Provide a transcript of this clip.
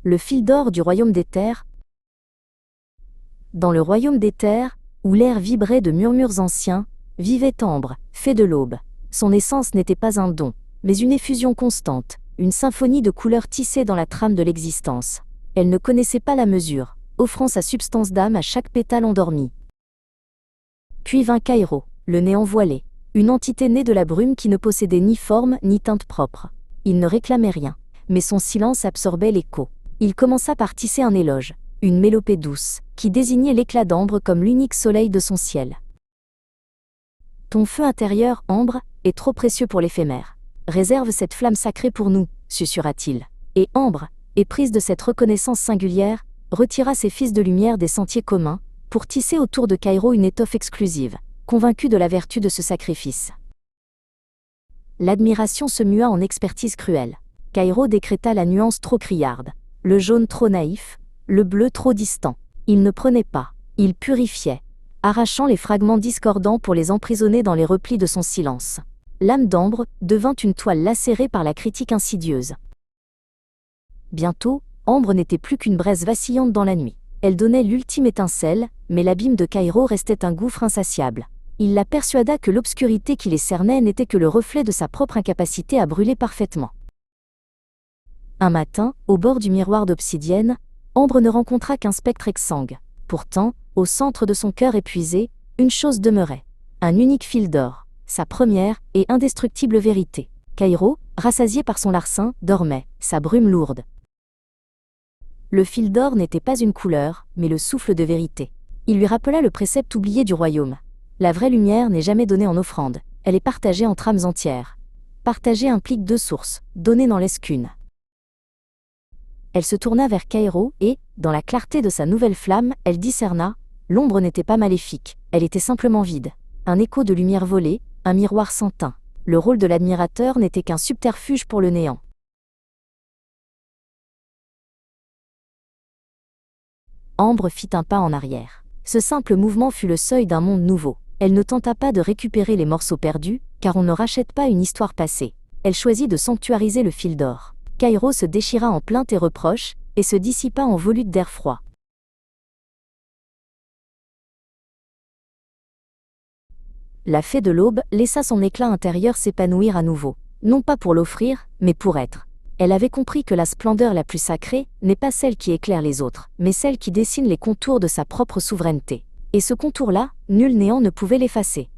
Le fil d'or du royaume d'Éther. Dans le royaume d'Éther, où l'air vibrait de murmures anciens, vivait Ambre, fée de l'aube. Son essence n'était pas un don, mais une effusion constante, une symphonie de couleurs tissées dans la trame de l'existence. Elle ne connaissait pas la mesure, offrant sa substance d'âme à chaque pétale endormi. Puis vint Caïro, le néant voilé, une entité née de la brume qui ne possédait ni forme ni teinte propre. Il ne réclamait rien, mais son silence absorbait l'écho. Il commença par tisser un éloge, une mélopée douce, qui désignait l'éclat d'Ambre comme l'unique soleil de son ciel. Ton feu intérieur, Ambre, est trop précieux pour l'éphémère. Réserve cette flamme sacrée pour nous, susurra-t-il. Et Ambre, éprise de cette reconnaissance singulière, retira ses fils de lumière des sentiers communs, pour tisser autour de Caïro une étoffe exclusive, convaincu de la vertu de ce sacrifice. L'admiration se mua en expertise cruelle. Caïro décréta la nuance trop criarde, le jaune trop naïf, le bleu trop distant. Il ne prenait pas, il purifiait, arrachant les fragments discordants pour les emprisonner dans les replis de son silence. L'âme d'Ambre devint une toile lacérée par la critique insidieuse. Bientôt, Ambre n'était plus qu'une braise vacillante dans la nuit. Elle donnait l'ultime étincelle, mais l'abîme de Caïro restait un gouffre insatiable. Il la persuada que l'obscurité qui les cernait n'était que le reflet de sa propre incapacité à brûler parfaitement. Un matin, au bord du miroir d'obsidienne, Ambre ne rencontra qu'un spectre exsangue. Pourtant, au centre de son cœur épuisé, une chose demeurait. Un unique fil d'or, sa première et indestructible vérité. Caïro, rassasié par son larcin, dormait, sa brume lourde. Le fil d'or n'était pas une couleur, mais le souffle de vérité. Il lui rappela le précepte oublié du royaume. La vraie lumière n'est jamais donnée en offrande, elle est partagée entre âmes entières. Partager implique deux sources, donner n'en laisse qu'une. Elle se tourna vers Caïro et, dans la clarté de sa nouvelle flamme, elle discerna, l'ombre n'était pas maléfique, elle était simplement vide. Un écho de lumière volée, un miroir sans teint. Le rôle de l'admirateur n'était qu'un subterfuge pour le néant. Ambre fit un pas en arrière. Ce simple mouvement fut le seuil d'un monde nouveau. Elle ne tenta pas de récupérer les morceaux perdus, car on ne rachète pas une histoire passée. Elle choisit de sanctuariser le fil d'or. Caïro se déchira en plaintes et reproches, et se dissipa en volutes d'air froid. La fée de l'aube laissa son éclat intérieur s'épanouir à nouveau, non pas pour l'offrir, mais pour être. Elle avait compris que la splendeur la plus sacrée n'est pas celle qui éclaire les autres, mais celle qui dessine les contours de sa propre souveraineté. Et ce contour-là, nul néant ne pouvait l'effacer.